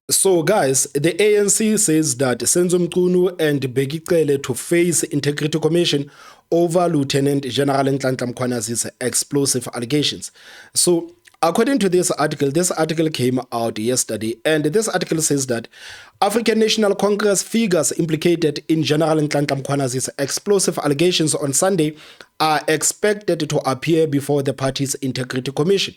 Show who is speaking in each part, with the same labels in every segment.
Speaker 1: So, guys, the ANC says that Senzo Mkhunu and Bheki Cele to face Integrity Commission over Lieutenant General Mkhwanazi's explosive allegations. So, according to this article came out yesterday, and this article says that African National Congress figures implicated in General Mkhwanazi's explosive allegations on Sunday are expected to appear before the party's Integrity Commission.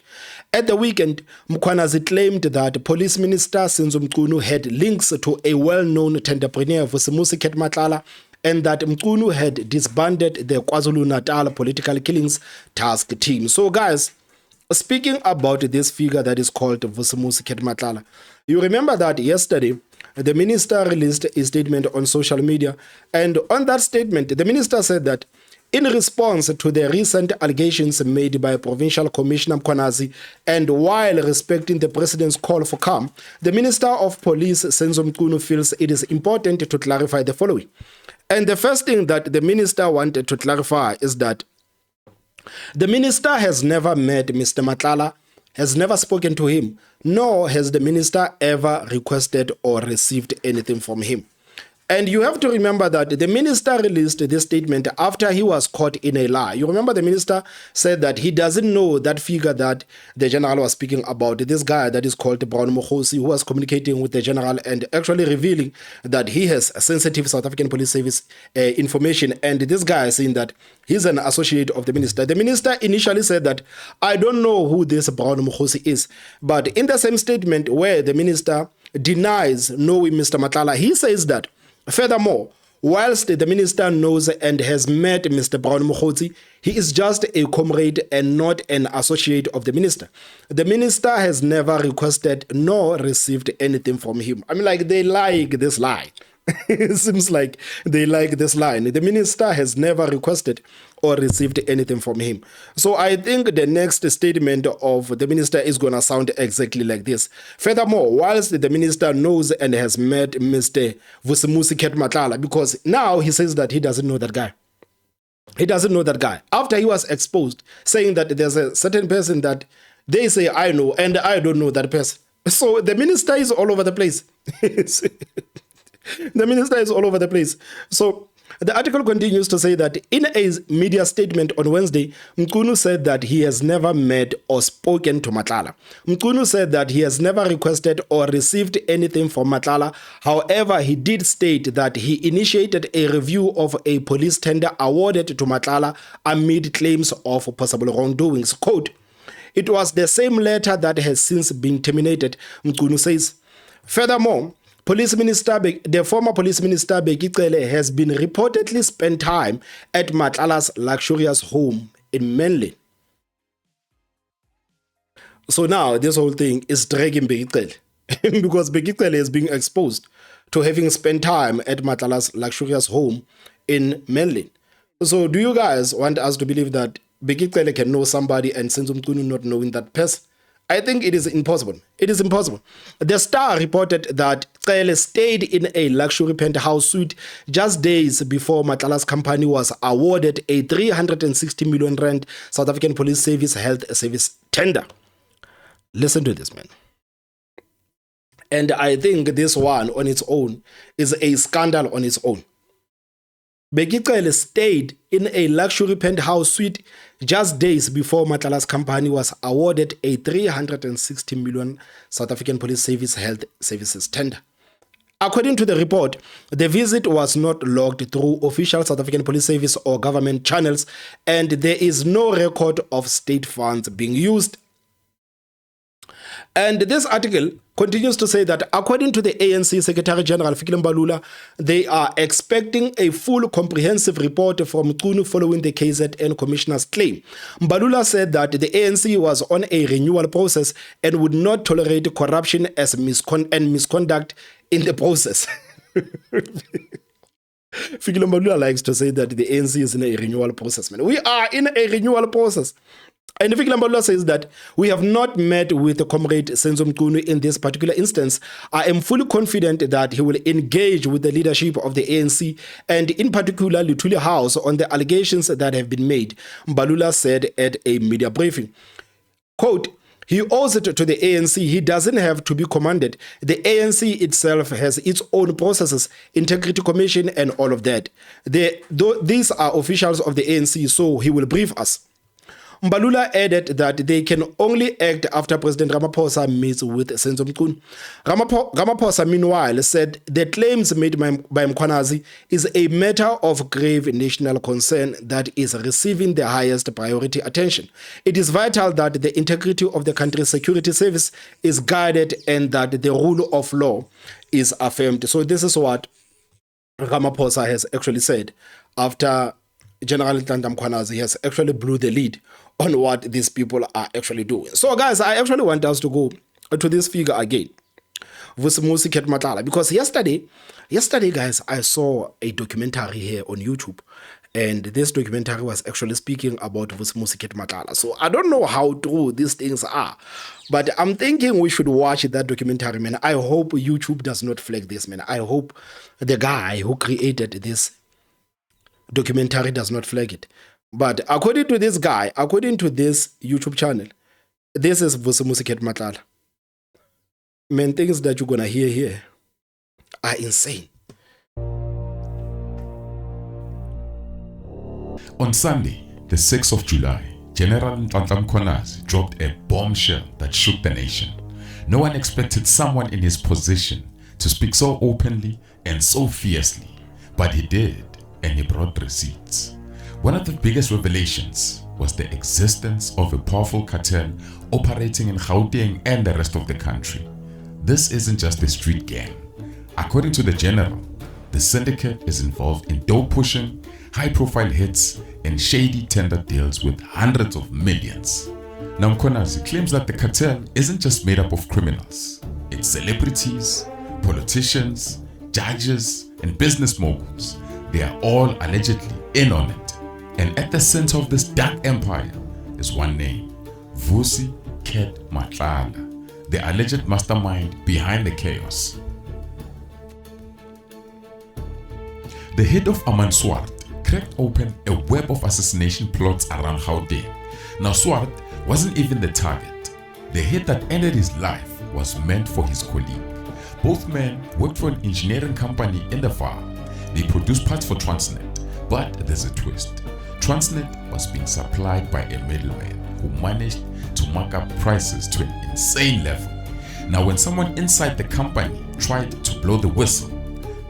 Speaker 1: At the weekend, Mkhwanazi claimed that Police Minister Senzo Mkhunu had links to a well-known entrepreneur Vusimusi Matlala, and that Mkhunu had disbanded the KwaZulu-Natal political killings task team. So, guys, speaking about this figure that is called Vusimusi Matlala, you remember that yesterday the minister released a statement on social media, and on that statement the minister said that in response to the recent allegations made by Provincial Commissioner Mkhwanazi, and while respecting the President's call for calm, the Minister of Police Senzo Mkhunu feels it is important to clarify the following. And the first thing that the minister wanted to clarify is that the minister has never met Mr. Matlala, has never spoken to him, nor has the minister ever requested or received anything from him. And you have to remember that the minister released this statement after he was caught in a lie. You remember the minister said that he doesn't know that figure that the general was speaking about, this guy that is called Mkhwanazi, who was communicating with the general and actually revealing that he has sensitive South African Police Service information. And this guy is saying that he's an associate of the minister. The minister initially said that, I don't know who this Mkhwanazi is. But in the same statement where the minister denies knowing Mr. Matlala, he says that, furthermore, whilst the minister knows and has met Mr. Mkhwanazi, he is just a comrade and not an associate of the minister. The minister has never requested nor received anything from him. I mean, like, they like this lie. It seems like they like this line. The minister has never requested or received anything from him. So I think the next statement of the minister is going to sound exactly like this. Furthermore, whilst the minister knows and has met Mr. Vusimusi Matlala, because now he says that he doesn't know that guy. He doesn't know that guy. After he was exposed, saying that there's a certain person that they say I know and I don't know that person. So the minister is all over the place. The minister is all over the place. So the article continues to say that in a media statement on Wednesday, Mkhunu said that he has never met or spoken to Matlala. Mkhunu said that he has never requested or received anything from Matlala. However, he did state that he initiated a review of a police tender awarded to Matlala amid claims of possible wrongdoings. Quote, it was the same letter that has since been terminated, Mkhunu says. Furthermore, the former police minister Bheki Cele has been reportedly spent time at Matlala's luxurious home in Menlyn. So now this whole thing is dragging Bheki Cele because Bheki Cele is being exposed to having spent time at Matlala's luxurious home in Menlyn. So do you guys want us to believe that Bheki Cele can know somebody and Senzo Mkhunu not knowing that person? I think it is impossible. It is impossible. The Star reported that Cele stayed in a luxury penthouse suite just days before Matlala's company was awarded a 360 million rand South African Police Service Health Service tender. Listen to this, man. And I think this one on its own is a scandal on its own. Bheki Cele stayed in a luxury penthouse suite just days before Matlala's company was awarded a 360 million South African Police Service Health Services tender. According to the report, the visit was not logged through official South African Police Service or government channels, and there is no record of state funds being used. And this article continues to say that according to the ANC Secretary General Fikile Mbalula, they are expecting a full comprehensive report from Mkhunu following the KZN Commissioner's claim. Mbalula said that the ANC was on a renewal process and would not tolerate corruption and misconduct in the process. Fikile Mbalula likes to say that the ANC is in a renewal process. Man, we are in a renewal process. And Fikile Mbalula says that we have not met with the comrade Senzo Mkhunu in this particular instance. I am fully confident that he will engage with the leadership of the ANC and in particular Luthuli House on the allegations that have been made, Mbalula said at a media briefing. Quote, He owes it to the ANC. He doesn't have to be commanded. The ANC itself has its own processes, Integrity Commission and all of that. These are officials of the ANC, so he will brief us. Mbalula added that they can only act after President Ramaphosa meets with Senzo Mkhwanazi. Ramaphosa, meanwhile, said the claims made by Mkhwanazi is a matter of grave national concern that is receiving the highest priority attention. It is vital that the integrity of the country's security service is guarded and that the rule of law is affirmed. So this is what Ramaphosa has actually said after General Mkhwanazi has actually blew the lead on what these people are actually doing. So guys, I actually want us to go to this figure again, Vusimusi Ket Matlala, because yesterday guys, I saw a documentary here on YouTube, and this documentary was actually speaking about Vusimusi Ket Matlala. So I don't know how true these things are, but I'm thinking we should watch that documentary, man. I hope YouTube does not flag this, man. I hope the guy who created this documentary does not flag it. But according to this guy, according to this YouTube channel, this is Vusimusi Ket Matlala. Man, things that you're gonna hear here are insane.
Speaker 2: On Sunday, the 6th of July, General Mkhwanazi dropped a bombshell that shook the nation. No one expected someone in his position to speak so openly and so fiercely, but he did, and he brought receipts. One of the biggest revelations was the existence of a powerful cartel operating in Gauteng and the rest of the country. This isn't just a street gang. According to the general, the syndicate is involved in dope pushing, high-profile hits, and shady tender deals with hundreds of millions. Now Mkhwanazi claims that the cartel isn't just made up of criminals. It's celebrities, politicians, judges, and business moguls. They are all allegedly in on it. And at the center of this dark empire is one name, Vusi Ket Matlala, the alleged mastermind behind the chaos. The head of Aman Swart cracked open a web of assassination plots around Gauteng. Now Swart wasn't even the target. The hit that ended his life was meant for his colleague. Both men worked for an engineering company in the farm. They produced parts for Transnet, but there's a twist. Transnet was being supplied by a middleman who managed to mark up prices to an insane level. Now, when someone inside the company tried to blow the whistle,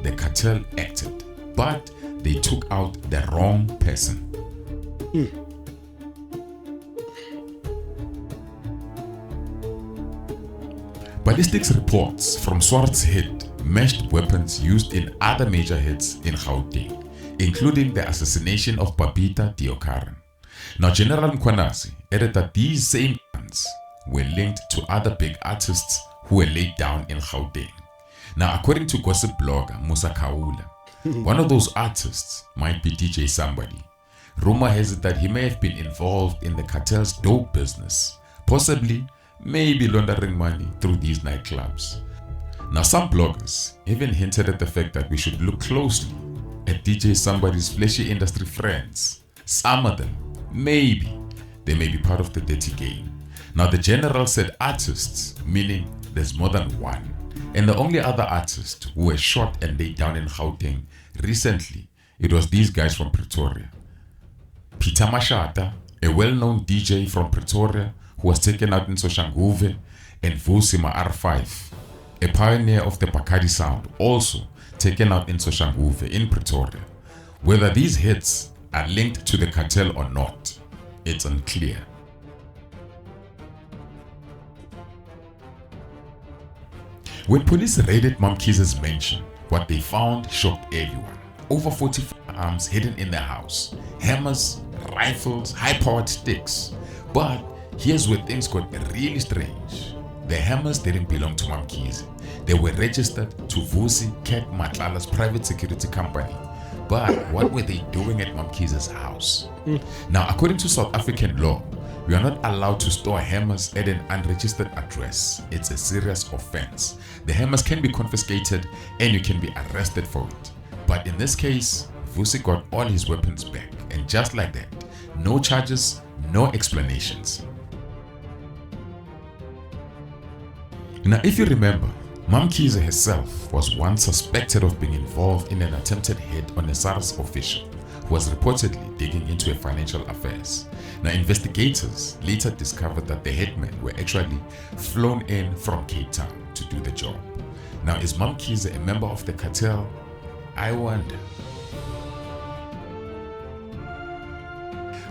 Speaker 2: the cartel acted, but they took out the wrong person. Ballistics reports from Swart's hit matched weapons used in other major hits in Gauteng, including the assassination of Babita Deokaran. Now, General Mkhwanazi added that these same guns were linked to other big artists who were laid down in Gauteng. Now, according to gossip blogger Musa Kaula, one of those artists might be DJ Somebody. Rumor has it that he may have been involved in the cartel's dope business, possibly, maybe laundering money through these nightclubs. Now, some bloggers even hinted at the fact that we should look closely at DJ Somebody's fleshy industry friends. Some of them, maybe, they may be part of the dirty game. Now, the general said artists, meaning there's more than one. And the only other artist who were shot and laid down in Gauteng recently, it was these guys from Pretoria. Peter Mashata, a well-known DJ from Pretoria who was taken out in Soshanguve, and Vusima R5, a pioneer of the Bacardi sound, also taken out in Soshanguve in Pretoria. Whether these hits are linked to the cartel or not, it's unclear. When police raided Mkhwanazi's mansion, what they found shocked everyone. Over 40 firearms hidden in the house, hammers, rifles, high-powered sticks. But here's where things got really strange. The hammers didn't belong to Mkhwanazi. They were registered to Vusi Ket Matlala's private security company. But what were they doing at Mkhwanazi's house? Now, according to South African law, we are not allowed to store hammers at an unregistered address. It's a serious offense. The hammers can be confiscated and you can be arrested for it. But in this case, Vusi got all his weapons back. And just like that, no charges, no explanations. Now, if you remember, Mkhwanazi herself was once suspected of being involved in an attempted hit on a SARS official who was reportedly digging into her financial affairs. Now, investigators later discovered that the hitmen were actually flown in from Cape Town to do the job. Now, is Mkhwanazi a member of the cartel? I wonder.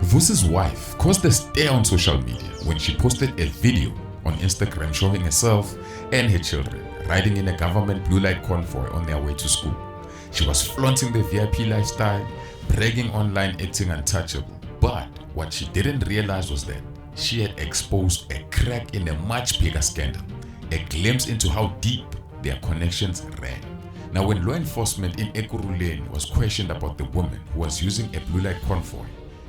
Speaker 2: Vusi's wife caused a stir on social media when she posted a video on Instagram showing herself and her children riding in a government blue light convoy on their way to school. She was flaunting the VIP lifestyle, bragging online, acting untouchable. But what she didn't realize was that she had exposed a crack in a much bigger scandal, a glimpse into how deep their connections ran. Now, when law enforcement in Ekurhuleni was questioned about the woman who was using a blue light convoy,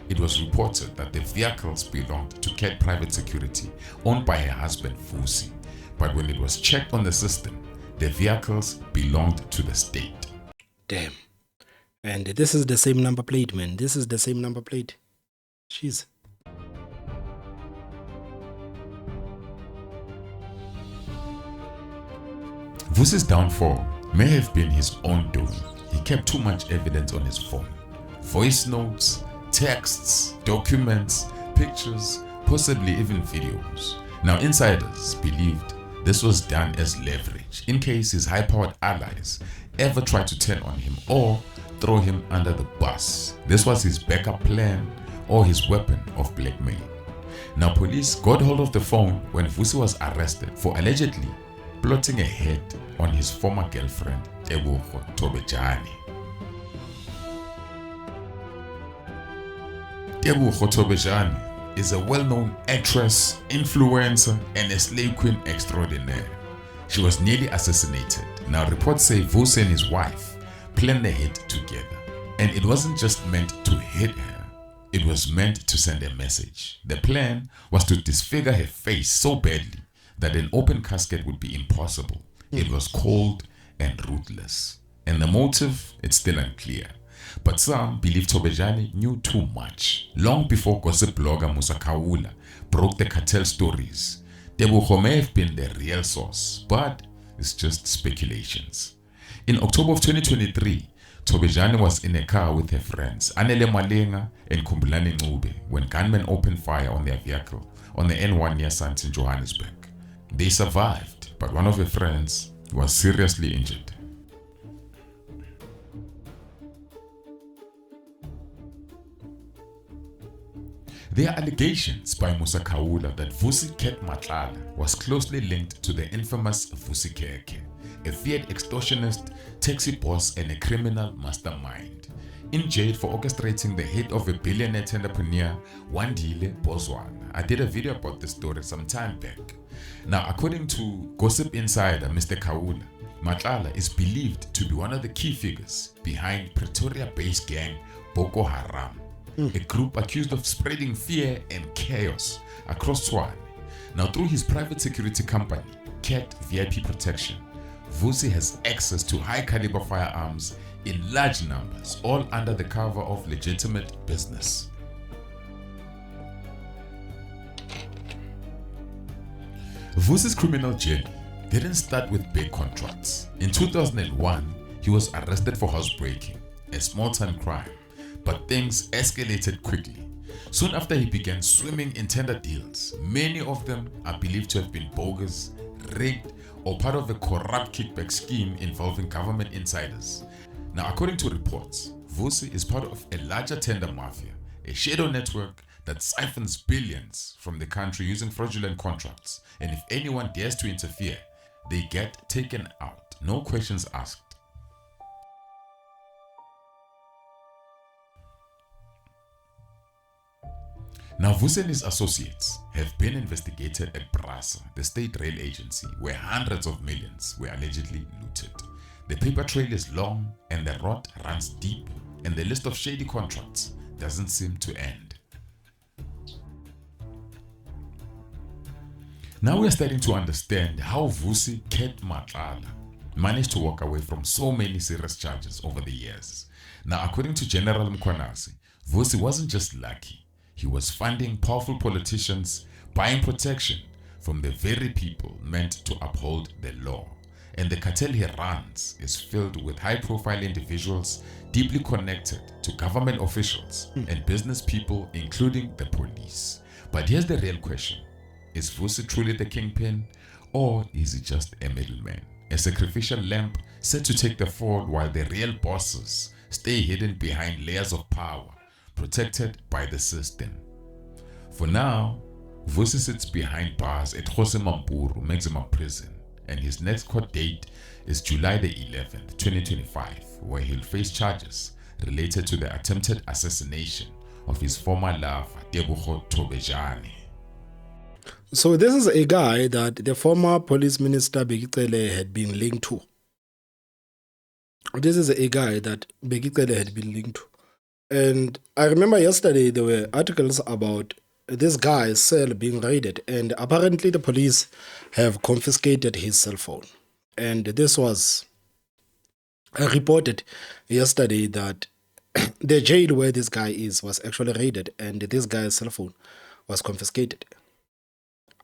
Speaker 2: it was reported that the vehicles belonged to Cat Private Security, owned by her husband Vusi. But when it was checked on the system, the vehicles belonged to the state.
Speaker 1: Damn. And this is the same number plate, man. This is the same number plate. Jeez.
Speaker 2: Vusi's downfall may have been his own doing. He kept too much evidence on his phone. Voice notes, texts, documents, pictures, possibly even videos. Now, insiders believed this was done as leverage in case his high-powered allies ever tried to turn on him or throw him under the bus. This was his backup plan or his weapon of blackmail. Now, police got hold of the phone when Vusi was arrested for allegedly plotting a hit on his former girlfriend, Tobejane. Tobejane is a well-known actress, influencer, and a slave queen extraordinaire. She was nearly assassinated. Now, reports say Vusi and his wife planned the hit together. And it wasn't just meant to hit her, it was meant to send a message. The plan was to disfigure her face so badly that an open casket would be impossible. It was cold and ruthless. And the motive, it's still unclear. But some believe Tobejane knew too much. Long before gossip blogger Mkhwanazi broke the cartel stories, Tebogo may have been the real source, but it's just speculations. In October of 2023, Tobejane was in a car with her friends, Anele Malenga and Kumbulani Ncube, when gunmen opened fire on their vehicle on the N1 near Sandton in Johannesburg. They survived, but one of her friends was seriously injured. There are allegations by Mkhwanazi that Vusi Ket Matlala was closely linked to the infamous Vusi Keke, a feared extortionist, taxi boss, and a criminal mastermind, in jail for orchestrating the hit of a billionaire entrepreneur, Wandile Bozwana. I did a video about this story some time back. Now, according to Gossip Insider, Mr. Khawula, Matlala is believed to be one of the key figures behind Pretoria-based gang Boko Haram, a group accused of spreading fear and chaos across Tshwane. Now, through his private security company, Cat VIP Protection, Vusi has access to high-caliber firearms in large numbers, all under the cover of legitimate business. Vusi's criminal journey didn't start with big contracts. In 2001, he was arrested for housebreaking, a small-time crime, but things escalated quickly. Soon after, he began swimming in tender deals. Many of them are believed to have been bogus, rigged, or part of a corrupt kickback scheme involving government insiders. Now, according to reports, Vusi is part of a larger tender mafia, a shadow network that siphons billions from the country using fraudulent contracts. And if anyone dares to interfere, they get taken out, no questions asked. Now, Vusi and his associates have been investigated at Brasa, the state rail agency, where hundreds of millions were allegedly looted. The paper trail is long and the rot runs deep, and the list of shady contracts doesn't seem to end. Now we're starting to understand how Vusi Ket Matlala managed to walk away from so many serious charges over the years. Now, according to General Mkhwanazi, Vusi wasn't just lucky. He was funding powerful politicians, buying protection, from the very people meant to uphold the law. And the cartel he runs is filled with high-profile individuals deeply connected to government officials and business people, including the police. But here's the real question. Is Vusi truly the kingpin, or is he just a middleman? A sacrificial lamb set to take the fall while the real bosses stay hidden behind layers of power, protected by the system. For now, Vusi sits behind bars at Jose Mampuru Maximum Prison, and his next court date is July the 11th, 2025, where he'll face charges related to the attempted assassination of his former lover, Tebogo Tobejane.
Speaker 1: So this is a guy that the former police minister Cele had been linked to. This is a guy that Cele had been linked to. And I remember yesterday there were articles about this guy's cell being raided, and apparently the police have confiscated his cell phone. And this was reported yesterday that the jail where this guy is was actually raided, and this guy's cell phone was confiscated.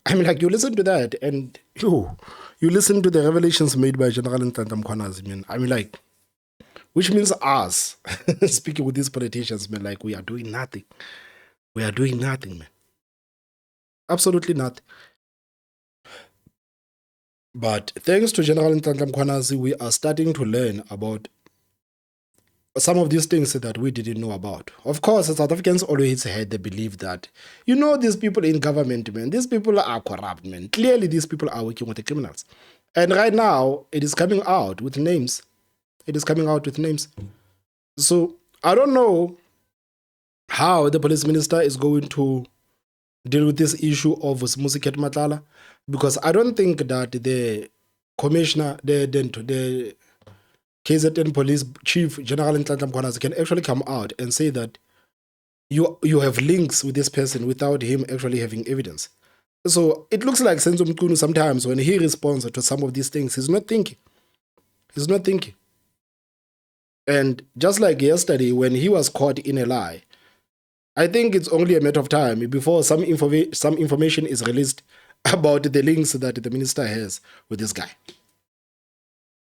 Speaker 1: I mean, like, you listen to that, and you listen to the revelations made by General Mkhwanazi, man. I mean, like, which means us, speaking with these politicians, man, like, we are doing nothing. We are doing nothing, man. Absolutely nothing. But thanks to General Mkhwanazi, we are starting to learn about some of these things that we didn't know about. Of course, South Africans always had the belief that, these people in government, man, these people are corrupt, man. Clearly, these people are working with the criminals. And right now, it is coming out with names. It is coming out with names. So, I don't know how the police minister is going to deal with this issue of Matlala, because I don't think that the commissioner, the KZN police chief, General Mkhwanazi, can actually come out and say that you have links with this person without him actually having evidence. So it looks like Senzo Mkhunu sometimes when he responds to some of these things, he's not thinking. He's not thinking. And just like yesterday when he was caught in a lie, I think it's only a matter of time before some information is released about the links that the minister has with this guy.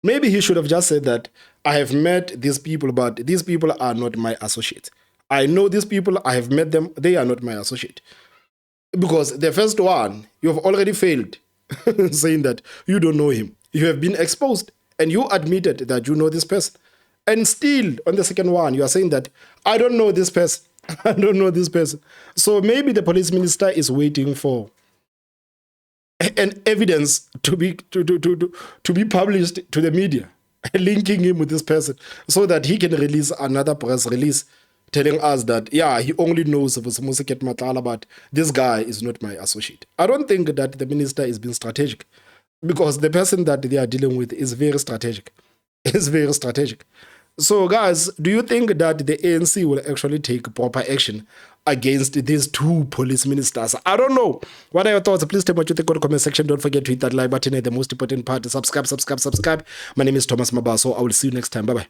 Speaker 1: Maybe he should have just said that I have met these people, but these people are not my associates. I know these people, I have met them, they are not my associate. Because the first one, you have already failed saying that you don't know him. You have been exposed and you admitted that you know this person. And still, on the second one, you are saying that I don't know this person. I don't know this person. So maybe the police minister is waiting for an evidence to be published to the media, linking him with this person, so that he can release another press release telling us that, yeah, he only knows of Matlala, but this guy is not my associate. I don't think that the minister is being strategic, because the person that they are dealing with is very strategic. It's very strategic. So, guys, do you think that the ANC will actually take proper action against these two police ministers? I don't know. What are your thoughts? Please tell me what you think in the comment section. Don't forget to hit that like button. The most important part is subscribe. My name is Thomas Mabaso. I will see you next time. Bye-bye.